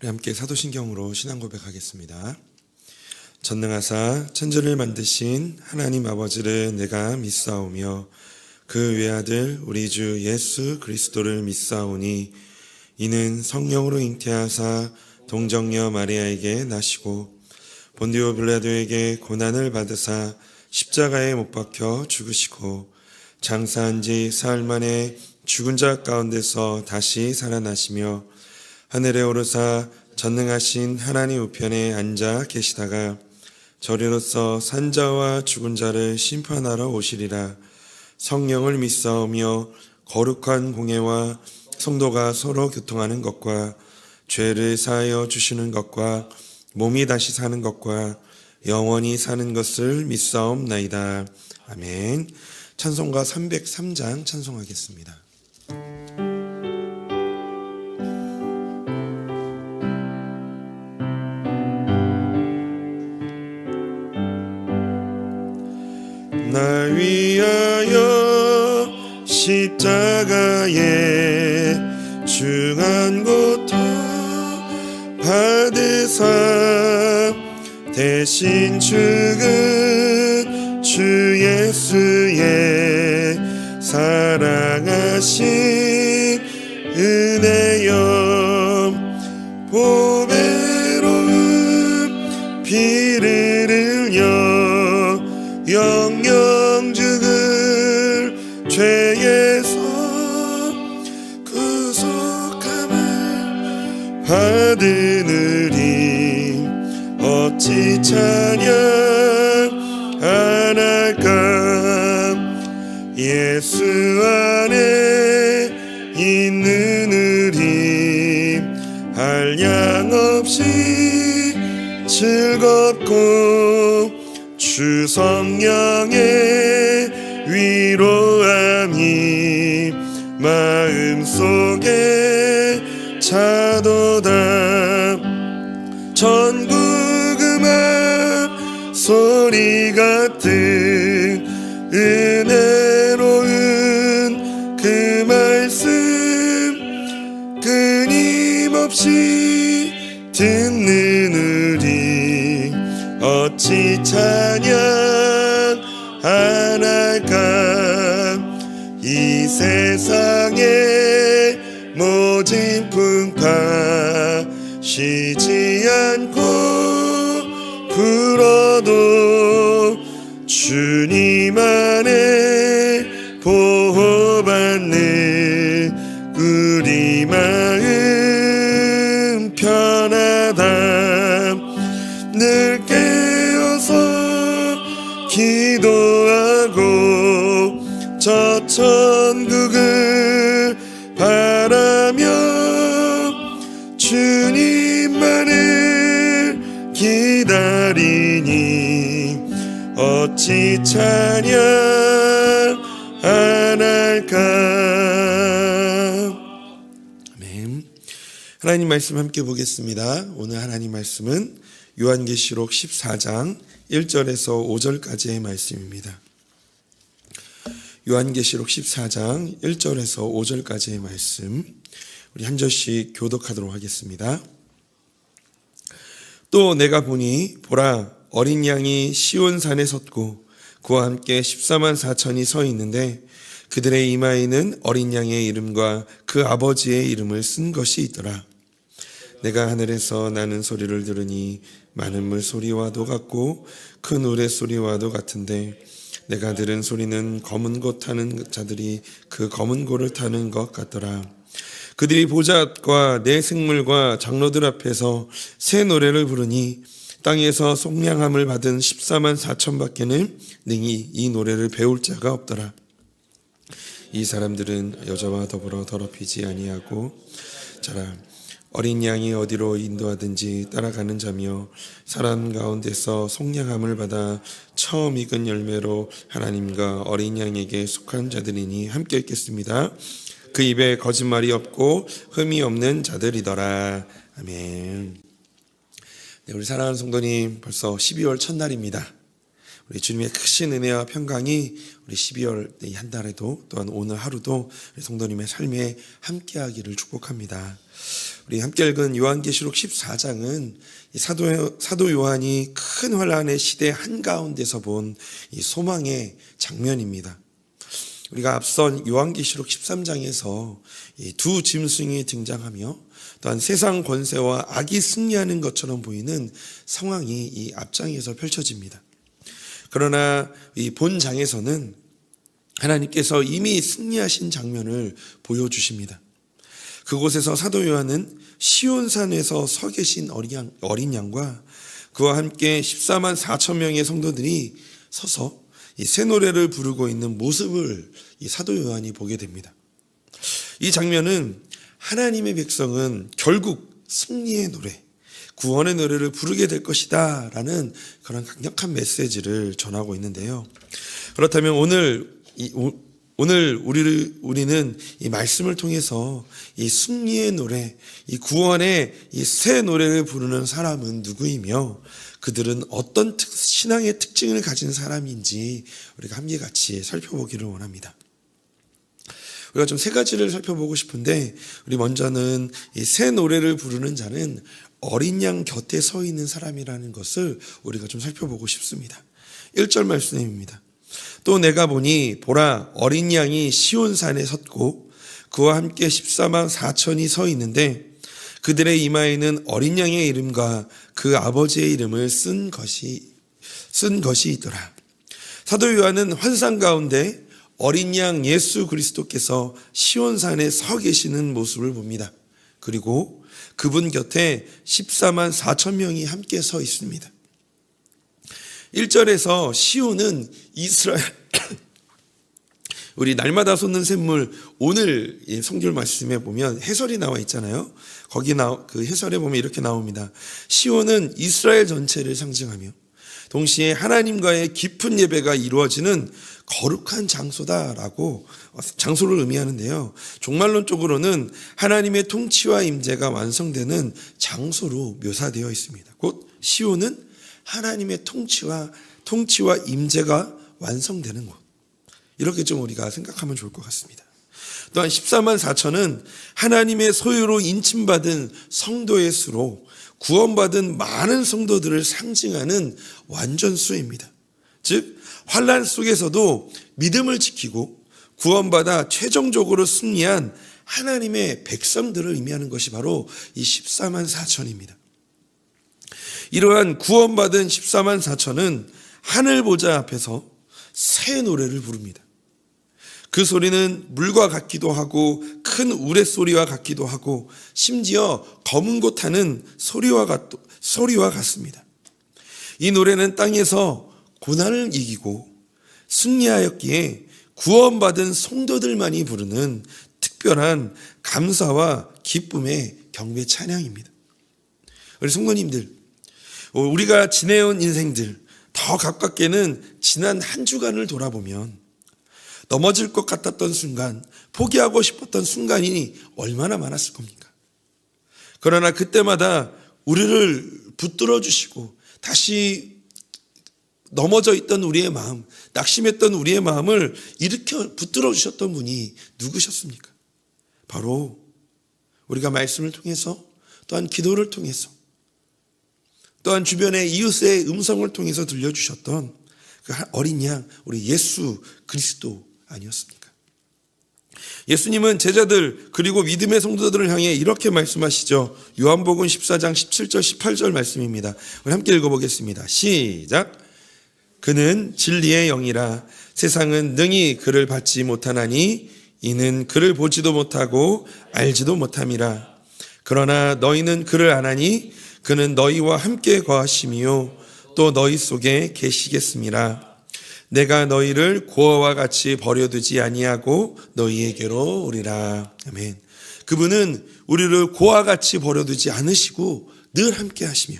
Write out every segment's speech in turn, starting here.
우리 함께 사도신경으로 신앙 고백하겠습니다. 전능하사 천지를 만드신 하나님 아버지를 내가 믿사오며 그 외아들 우리 주 예수 그리스도를 믿사오니 이는 성령으로 잉태하사 동정녀 마리아에게 나시고 본디오 빌라도에게 고난을 받으사 십자가에 못 박혀 죽으시고 장사한 지 사흘 만에 죽은 자 가운데서 다시 살아나시며 하늘에 오르사 전능하신 하나님 우편에 앉아 계시다가 저리로서 산자와 죽은 자를 심판하러 오시리라. 성령을 믿사오며 거룩한 공예와 성도가 서로 교통하는 것과 죄를 사하여 주시는 것과 몸이 다시 사는 것과 영원히 사는 것을 믿사옵나이다. 아멘. 찬송가 303장 찬송하겠습니다. 날 위하여 십자가에 중한 고통 받으사 대신 죽은 주 예수의 사랑하신 은혜여 보배로운 피를 흘려 영영 죽을 죄에서 구속함을 받으느니 어찌 찬양 안 할까. 예수 안에 있는 우리 한량없이 즐겁고 주 성령의 위로함이 마음속에 차도다. 전국 음악 소리 같은 은혜로운 그 말씀 끊임없이 듣는 우리 어찌 찬양 안 할까. 이 세상의 모진 풍파 쉬지 않고 불어도 주님 안에 보호받는 우리 마음 편하다. 늘 깨어서 기도하고 저 천국을 바라며 주님만을 기다리니 어찌 찬양 안 할까. 아멘. 하나님 말씀 함께 보겠습니다. 오늘 하나님 말씀은 요한계시록 14장 1절에서 5절까지의 말씀입니다. 요한계시록 14장 1절에서 5절까지의 말씀, 우리 한 절씩 교독하도록 하겠습니다. 또 내가 보니 보라, 어린 양이 시온산에 섰고 그와 함께 14만 4천이 서 있는데 그들의 이마에는 어린 양의 이름과 그 아버지의 이름을 쓴 것이 있더라. 내가 하늘에서 나는 소리를 들으니 많은 물소리와도 같고 큰 우레소리와도 같은데 내가 들은 소리는 검은 고 타는 자들이 그 검은 고를 타는 것 같더라. 그들이 보좌 앞과 내 생물과 장로들 앞에서 새 노래를 부르니 땅에서 속량함을 받은 14만 4천 밖에는 능히 이 노래를 배울 자가 없더라. 이 사람들은 여자와 더불어 더럽히지 아니하고 자라 어린 양이 어디로 인도하든지 따라가는 자며 사람 가운데서 속량함을 받아 처음 익은 열매로 하나님과 어린 양에게 속한 자들이니 함께 읽겠습니다. 그 입에 거짓말이 없고 흠이 없는 자들이더라. 아멘. 네, 우리 사랑하는 성도님, 벌써 12월 첫날입니다. 우리 주님의 크신 은혜와 평강이 우리 12월 한 달에도 또한 오늘 하루도 우리 성도님의 삶에 함께하기를 축복합니다. 우리 함께 읽은 요한계시록 14장은 사도 요한이 큰 환란의 시대 한가운데서 본 이 소망의 장면입니다. 우리가 앞선 요한계시록 13장에서 이 두 짐승이 등장하며 또한 세상 권세와 악이 승리하는 것처럼 보이는 상황이 이 앞장에서 펼쳐집니다. 그러나 이 본장에서는 하나님께서 이미 승리하신 장면을 보여주십니다. 그곳에서 사도 요한은 시온산에서 서 계신 어린 양과 그와 함께 14만 4천 명의 성도들이 서서 이 새 노래를 부르고 있는 모습을 이 사도 요한이 보게 됩니다. 이 장면은 하나님의 백성은 결국 승리의 노래, 구원의 노래를 부르게 될 것이다 라는 그런 강력한 메시지를 전하고 있는데요. 그렇다면 오늘 우리는 이 말씀을 통해서 이 승리의 노래, 이 구원의 이 새 노래를 부르는 사람은 누구이며 그들은 어떤 신앙의 특징을 가진 사람인지 우리가 함께 같이 살펴보기를 원합니다. 우리가 좀 세 가지를 살펴보고 싶은데, 우리 먼저는 이 새 노래를 부르는 자는 어린 양 곁에 서 있는 사람이라는 것을 우리가 좀 살펴보고 싶습니다. 1절 말씀입니다. 또 내가 보니 보라 어린 양이 시온산에 섰고 그와 함께 14만 4천이 서 있는데 그들의 이마에는 어린 양의 이름과 그 아버지의 이름을 쓴 것이 있더라. 사도 요한은 환상 가운데 어린 양 예수 그리스도께서 시온산에 서 계시는 모습을 봅니다. 그리고 그분 곁에 14만 4천 명이 함께 서 있습니다. 1절에서 시온은 이스라엘 우리 날마다 솟는 샘물 오늘 성경 말씀에 보면 해설이 나와 있잖아요. 거기 그 해설에 보면 이렇게 나옵니다. 시온은 이스라엘 전체를 상징하며 동시에 하나님과의 깊은 예배가 이루어지는 거룩한 장소다라고 장소를 의미하는데요. 종말론적으로는 하나님의 통치와 임재가 완성되는 장소로 묘사되어 있습니다. 곧 시온은 하나님의 통치와 임재가 완성되는 곳. 이렇게 좀 우리가 생각하면 좋을 것 같습니다. 또한 14만 4천은 하나님의 소유로 인침받은 성도의 수로 구원받은 많은 성도들을 상징하는 완전수입니다. 즉 환난 속에서도 믿음을 지키고 구원받아 최종적으로 승리한 하나님의 백성들을 의미하는 것이 바로 이 14만 4천입니다. 이러한 구원받은 14만 4천은 하늘 보좌 앞에서 새 노래를 부릅니다. 그 소리는 물과 같기도 하고 큰 우레소리와 같기도 하고 심지어 검은 곳 하는 소리와 같습니다. 이 노래는 땅에서 고난을 이기고 승리하였기에 구원받은 성도들만이 부르는 특별한 감사와 기쁨의 경배 찬양입니다. 우리 성도님들, 우리가 지내온 인생들, 더 가깝게는 지난 한 주간을 돌아보면 넘어질 것 같았던 순간, 포기하고 싶었던 순간이 얼마나 많았을 겁니까? 그러나 그때마다 우리를 붙들어 주시고 다시 넘어져 있던 우리의 마음, 낙심했던 우리의 마음을 일으켜 붙들어 주셨던 분이 누구셨습니까? 바로 우리가 말씀을 통해서, 또한 기도를 통해서, 또한 주변의 이웃의 음성을 통해서 들려주셨던 그 어린 양, 우리 예수 그리스도 아니었습니까? 예수님은 제자들 그리고 믿음의 성도들을 향해 이렇게 말씀하시죠. 요한복음 14장 17절 18절 말씀입니다. 우리 함께 읽어보겠습니다. 시작. 그는 진리의 영이라 세상은 능히 그를 받지 못하나니 이는 그를 보지도 못하고 알지도 못함이라. 그러나 너희는 그를 아나니 그는 너희와 함께 거하심이요 또 너희 속에 계시겠음이라. 내가 너희를 고아와 같이 버려두지 아니하고 너희에게로 오리라. 아멘. 그분은 우리를 고아와 같이 버려두지 않으시고 늘 함께 하시며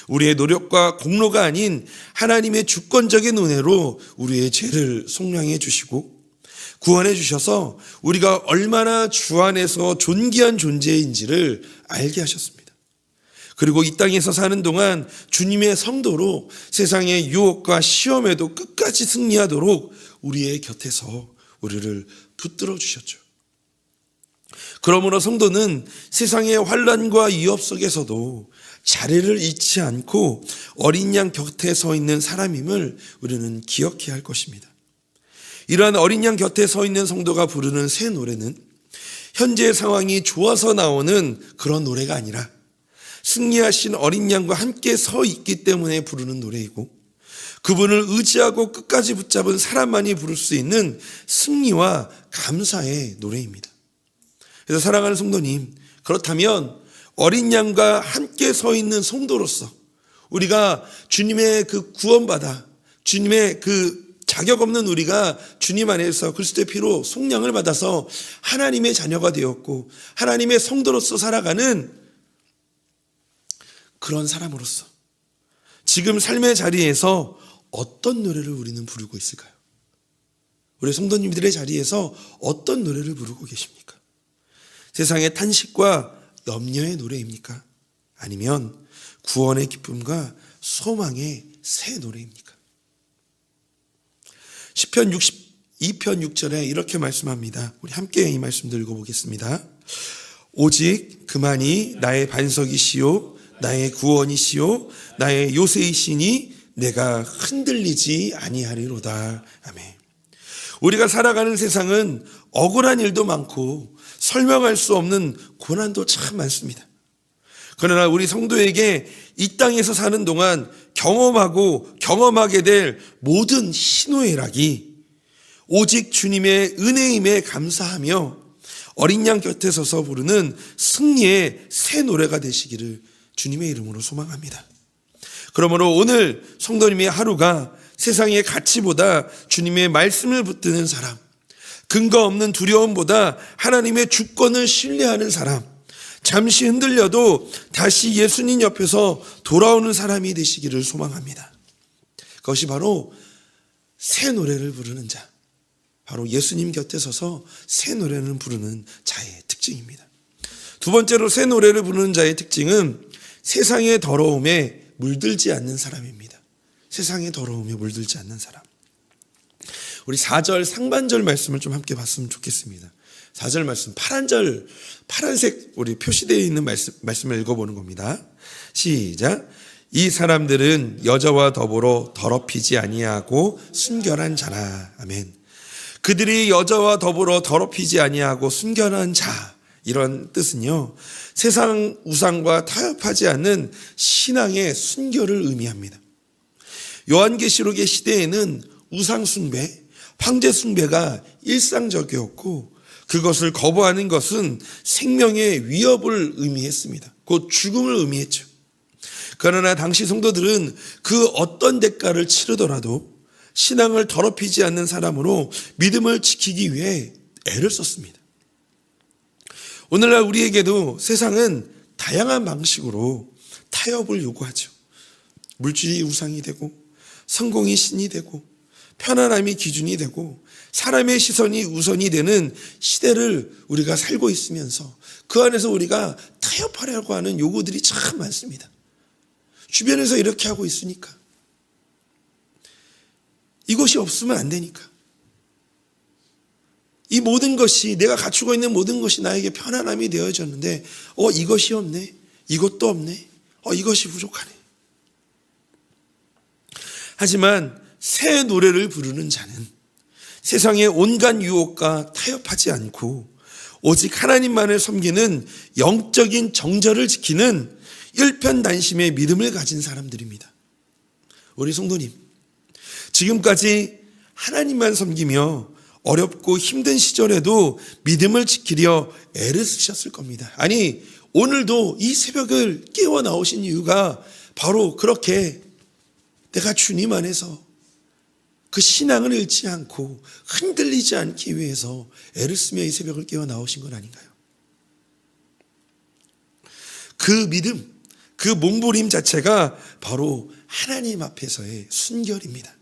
우리의 노력과 공로가 아닌 하나님의 주권적인 은혜로 우리의 죄를 속량해 주시고 구원해 주셔서 우리가 얼마나 주 안에서 존귀한 존재인지를 알게 하셨습니다. 그리고 이 땅에서 사는 동안 주님의 성도로 세상의 유혹과 시험에도 끝까지 승리하도록 우리의 곁에서 우리를 붙들어 주셨죠. 그러므로 성도는 세상의 환난과 위협 속에서도 자리를 잃지 않고 어린 양 곁에 서 있는 사람임을 우리는 기억해야 할 것입니다. 이러한 어린 양 곁에 서 있는 성도가 부르는 새 노래는 현재 상황이 좋아서 나오는 그런 노래가 아니라 승리하신 어린 양과 함께 서 있기 때문에 부르는 노래이고, 그분을 의지하고 끝까지 붙잡은 사람만이 부를 수 있는 승리와 감사의 노래입니다. 그래서 사랑하는 성도님, 그렇다면 어린 양과 함께 서 있는 성도로서 우리가 주님의 그 구원받아, 주님의 그 자격 없는 우리가 주님 안에서 그리스도의 피로 속량을 받아서 하나님의 자녀가 되었고 하나님의 성도로서 살아가는 그런 사람으로서 지금 삶의 자리에서 어떤 노래를 우리는 부르고 있을까요? 우리 성도님들의 자리에서 어떤 노래를 부르고 계십니까? 세상의 탄식과 염려의 노래입니까? 아니면 구원의 기쁨과 소망의 새 노래입니까? 시편 62편 6절에 이렇게 말씀합니다. 우리 함께 이 말씀도 읽어보겠습니다. 오직 그만이 나의 반석이시요 나의 구원이시요 나의 요새이시니 내가 흔들리지 아니하리로다. 아멘. 우리가 살아가는 세상은 억울한 일도 많고 설명할 수 없는 고난도 참 많습니다. 그러나 우리 성도에게 이 땅에서 사는 동안 경험하고 경험하게 될 모든 희노애락이 오직 주님의 은혜임에 감사하며 어린 양 곁에 서서 부르는 승리의 새 노래가 되시기를 주님의 이름으로 소망합니다. 그러므로 오늘 성도님의 하루가 세상의 가치보다 주님의 말씀을 붙드는 사람, 근거 없는 두려움보다 하나님의 주권을 신뢰하는 사람, 잠시 흔들려도 다시 예수님 옆에서 돌아오는 사람이 되시기를 소망합니다. 그것이 바로 새 노래를 부르는 자, 바로 예수님 곁에 서서 새 노래를 부르는 자의 특징입니다. 두 번째로 새 노래를 부르는 자의 특징은 세상의 더러움에 물들지 않는 사람입니다. 세상의 더러움에 물들지 않는 사람. 우리 4절 상반절 말씀을 좀 함께 봤으면 좋겠습니다. 4절 말씀, 파란색 우리 표시되어 있는 말씀을 읽어보는 겁니다. 시작. 이 사람들은 여자와 더불어 더럽히지 아니하고 순결한 자라. 아멘. 그들이 여자와 더불어 더럽히지 아니하고 순결한 자, 이런 뜻은요, 세상 우상과 타협하지 않는 신앙의 순결을 의미합니다. 요한계시록의 시대에는 우상 숭배, 황제 숭배가 일상적이었고 그것을 거부하는 것은 생명의 위협을 의미했습니다. 곧 죽음을 의미했죠. 그러나 당시 성도들은 그 어떤 대가를 치르더라도 신앙을 더럽히지 않는 사람으로 믿음을 지키기 위해 애를 썼습니다. 오늘날 우리에게도 세상은 다양한 방식으로 타협을 요구하죠. 물질이 우상이 되고 성공이 신이 되고 편안함이 기준이 되고 사람의 시선이 우선이 되는 시대를 우리가 살고 있으면서 그 안에서 우리가 타협하려고 하는 요구들이 참 많습니다. 주변에서 이렇게 하고 있으니까, 이것이 없으면 안 되니까, 이 모든 것이, 내가 갖추고 있는 모든 것이 나에게 편안함이 되어졌는데 이것이 없네, 이것도 없네, 이것이 부족하네. 하지만 새 노래를 부르는 자는 세상의 온갖 유혹과 타협하지 않고 오직 하나님만을 섬기는 영적인 정절을 지키는 일편단심의 믿음을 가진 사람들입니다. 우리 성도님, 지금까지 하나님만 섬기며 어렵고 힘든 시절에도 믿음을 지키려 애를 쓰셨을 겁니다. 아니, 오늘도 이 새벽을 깨워 나오신 이유가 바로 그렇게 내가 주님 안에서 그 신앙을 잃지 않고 흔들리지 않기 위해서 애를 쓰며 이 새벽을 깨워 나오신 건 아닌가요? 그 믿음, 그 몸부림 자체가 바로 하나님 앞에서의 순결입니다.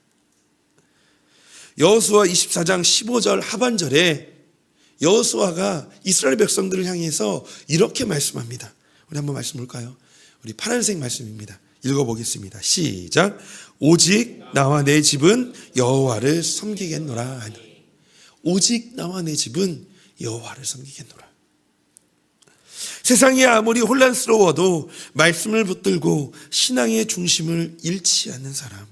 여호수아 24장 15절 하반절에 여호수아가 이스라엘 백성들을 향해서 이렇게 말씀합니다. 우리 한번 말씀 볼까요? 우리 파란색 말씀입니다. 읽어보겠습니다. 시작. 오직 나와 내 집은 여호와를 섬기겠노라 하니. 오직 나와 내 집은 여호와를 섬기겠노라. 세상이 아무리 혼란스러워도 말씀을 붙들고 신앙의 중심을 잃지 않는 사람,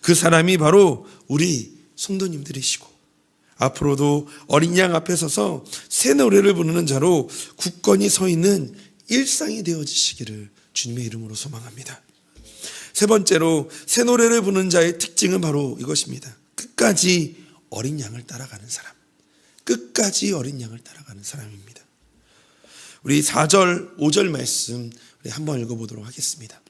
그 사람이 바로 우리 성도님들이시고 앞으로도 어린 양 앞에 서서 새 노래를 부르는 자로 굳건히 서 있는 일상이 되어지시기를 주님의 이름으로 소망합니다. 세 번째로 새 노래를 부르는 자의 특징은 바로 이것입니다. 끝까지 어린 양을 따라가는 사람. 끝까지 어린 양을 따라가는 사람입니다. 우리 4절, 5절 말씀 우리 한번 읽어보도록 하겠습니다.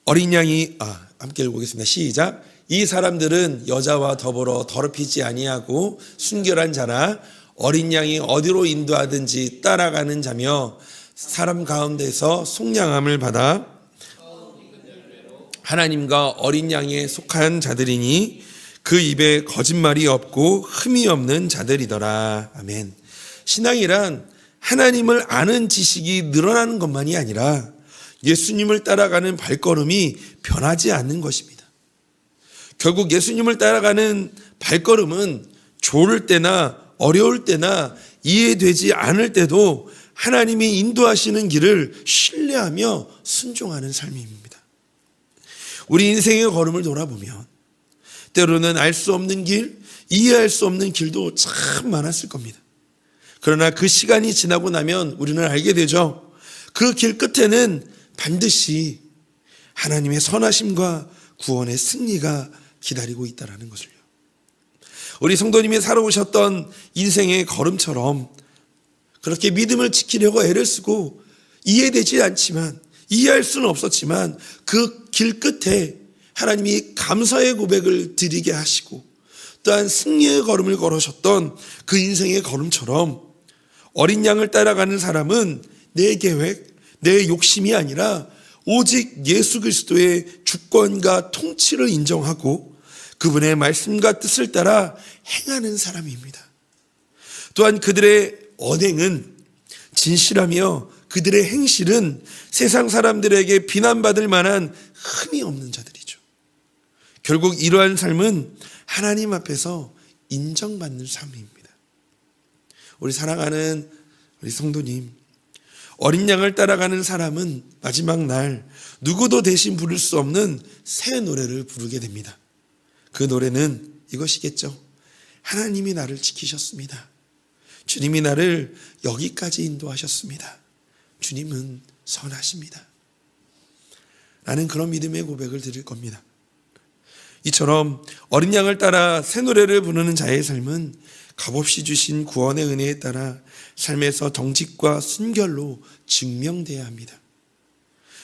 어린 양이 함께 읽어보겠습니다. 시작. 이 사람들은 여자와 더불어 더럽히지 아니하고 순결한 자라 어린 양이 어디로 인도하든지 따라가는 자며 사람 가운데서 속량함을 받아 하나님과 어린 양에 속한 자들이니 그 입에 거짓말이 없고 흠이 없는 자들이더라. 아멘. 신앙이란 하나님을 아는 지식이 늘어나는 것만이 아니라 예수님을 따라가는 발걸음이 변하지 않는 것입니다. 결국 예수님을 따라가는 발걸음은 좋을 때나 어려울 때나 이해되지 않을 때도 하나님이 인도하시는 길을 신뢰하며 순종하는 삶입니다. 우리 인생의 걸음을 돌아보면 때로는 알 수 없는 길, 이해할 수 없는 길도 참 많았을 겁니다. 그러나 그 시간이 지나고 나면 우리는 알게 되죠. 그 길 끝에는 반드시 하나님의 선하심과 구원의 승리가 기다리고 있다는 것을요. 우리 성도님이 살아오셨던 인생의 걸음처럼 그렇게 믿음을 지키려고 애를 쓰고 이해되지 않지만 이해할 수는 없었지만 그 길 끝에 하나님이 감사의 고백을 드리게 하시고 또한 승리의 걸음을 걸으셨던 그 인생의 걸음처럼 어린 양을 따라가는 사람은 내 계획, 내 욕심이 아니라 오직 예수 그리스도의 주권과 통치를 인정하고 그분의 말씀과 뜻을 따라 행하는 사람입니다. 또한 그들의 언행은 진실하며 그들의 행실은 세상 사람들에게 비난받을 만한 흠이 없는 자들이죠. 결국 이러한 삶은 하나님 앞에서 인정받는 삶입니다. 우리 사랑하는 우리 성도님, 어린 양을 따라가는 사람은 마지막 날 누구도 대신 부를 수 없는 새 노래를 부르게 됩니다. 그 노래는 이것이겠죠. 하나님이 나를 지키셨습니다. 주님이 나를 여기까지 인도하셨습니다. 주님은 선하십니다. 라는 그런 믿음의 고백을 드릴 겁니다. 이처럼 어린 양을 따라 새 노래를 부르는 자의 삶은 값없이 주신 구원의 은혜에 따라 삶에서 정직과 순결로 증명돼야 합니다.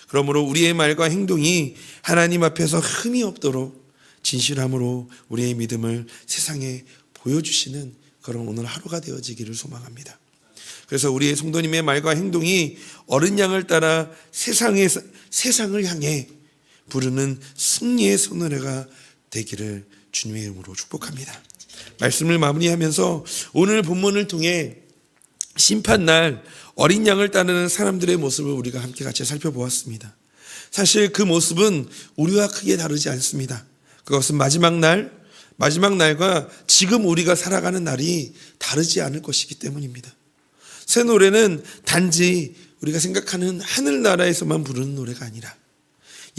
그러므로 우리의 말과 행동이 하나님 앞에서 흠이 없도록 진실함으로 우리의 믿음을 세상에 보여주시는 그런 오늘 하루가 되어지기를 소망합니다. 그래서 우리의 성도님의 말과 행동이 어린 양을 따라 세상을 향해 부르는 승리의 손노래가 되기를 주님의 이름으로 축복합니다. 말씀을 마무리하면서 오늘 본문을 통해 심판날 어린 양을 따르는 사람들의 모습을 우리가 함께 같이 살펴보았습니다. 사실 그 모습은 우리와 크게 다르지 않습니다. 그것은 마지막 날과 지금 우리가 살아가는 날이 다르지 않을 것이기 때문입니다. 새 노래는 단지 우리가 생각하는 하늘나라에서만 부르는 노래가 아니라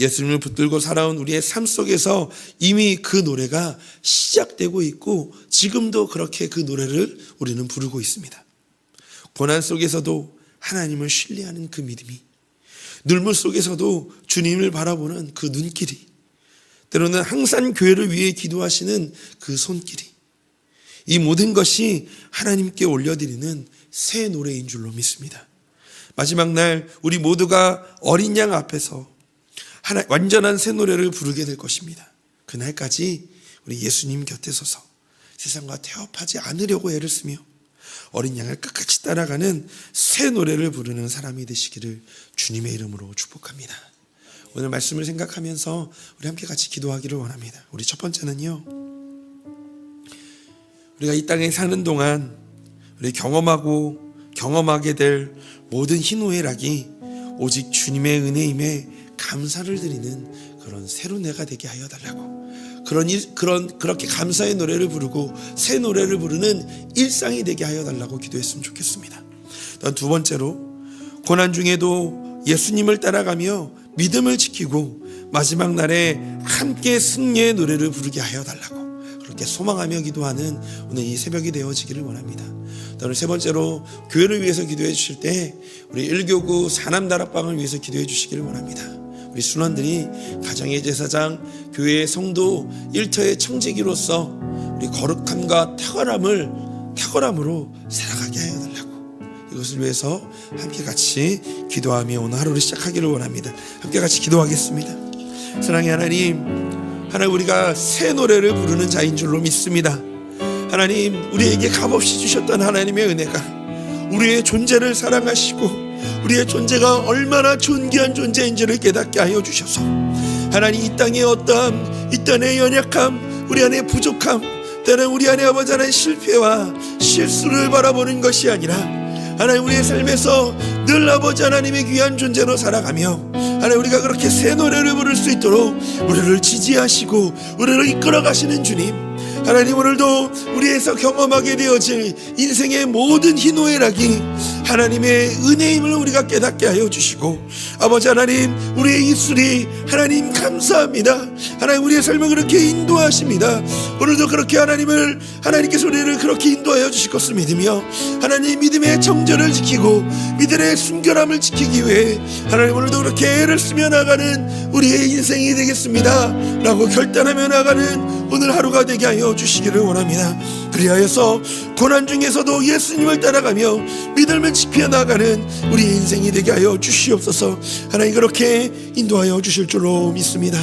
예수님을 붙들고 살아온 우리의 삶 속에서 이미 그 노래가 시작되고 있고 지금도 그렇게 그 노래를 우리는 부르고 있습니다. 고난 속에서도 하나님을 신뢰하는 그 믿음이, 눈물 속에서도 주님을 바라보는 그 눈길이, 때로는 항상 교회를 위해 기도하시는 그 손길이, 이 모든 것이 하나님께 올려드리는 새 노래인 줄로 믿습니다. 마지막 날 우리 모두가 어린 양 앞에서 완전한 새 노래를 부르게 될 것입니다. 그날까지 우리 예수님 곁에 서서 세상과 태업하지 않으려고 애를 쓰며 어린 양을 끝까지 따라가는 새 노래를 부르는 사람이 되시기를 주님의 이름으로 축복합니다. 오늘 말씀을 생각하면서 우리 함께 같이 기도하기를 원합니다. 우리 첫 번째는요, 우리가 이 땅에 사는 동안 우리 경험하게 될 모든 희노애락이 오직 주님의 은혜임에 감사를 드리는 그런 새로운 내가 되게 하여 달라고, 그렇게 감사의 노래를 부르고 새 노래를 부르는 일상이 되게 하여 달라고 기도했으면 좋겠습니다. 또한 두 번째로 고난 중에도 예수님을 따라가며 믿음을 지키고 마지막 날에 함께 승리의 노래를 부르게 하여 달라고 그렇게 소망하며 기도하는 오늘 이 새벽이 되어지기를 원합니다. 오늘 세 번째로 교회를 위해서 기도해 주실 때 우리 1교구 사남다락방을 위해서 기도해 주시기를 원합니다. 우리 순원들이 가정의 제사장, 교회의 성도, 일터의 청지기로서 우리 거룩함과 탁월함으로 살아가게 하여 달라고 이것을 위해서 함께 같이 기도하며 오늘 하루를 시작하기를 원합니다. 함께 같이 기도하겠습니다. 사랑의 하나님, 우리가 새 노래를 부르는 자인 줄로 믿습니다. 하나님, 우리에게 값없이 주셨던 하나님의 은혜가 우리의 존재를 사랑하시고 우리의 존재가 얼마나 존귀한 존재인지를 깨닫게 하여 주셔서 하나님, 이 땅의 어떠함, 이 땅의 연약함, 우리 안의 부족함, 때는 우리 안에 아버지 하나님의 실패와 실수를 바라보는 것이 아니라 하나님, 우리의 삶에서 늘 아버지 하나님의 귀한 존재로 살아가며 하나님, 우리가 그렇게 새 노래를 부를 수 있도록 우리를 지지하시고 우리를 이끌어 가시는 주님, 하나님, 오늘도 우리에서 경험하게 되어질 인생의 모든 희노애락이 하나님의 은혜임을 우리가 깨닫게 하여 주시고 아버지 하나님, 우리의 입술이 하나님 감사합니다. 하나님, 우리의 삶을 그렇게 인도하십니다. 오늘도 그렇게 하나님께서 우리를 그렇게 인도하여 주실 것을 믿으며 하나님, 믿음의 정절을 지키고 믿음의 순결함을 지키기 위해 하나님, 오늘도 그렇게 애를 쓰며 나가는 우리의 인생이 되겠습니다 라고 결단하며 나가는 오늘 하루가 되게 하여 주시기를 원합니다. 그리하여서 고난 중에서도 예수님을 따라가며 믿음을 지켜 나가는 우리의 인생이 되게 하여 주시옵소서. 하나님, 그렇게 인도하여 주실 줄로 믿습니다.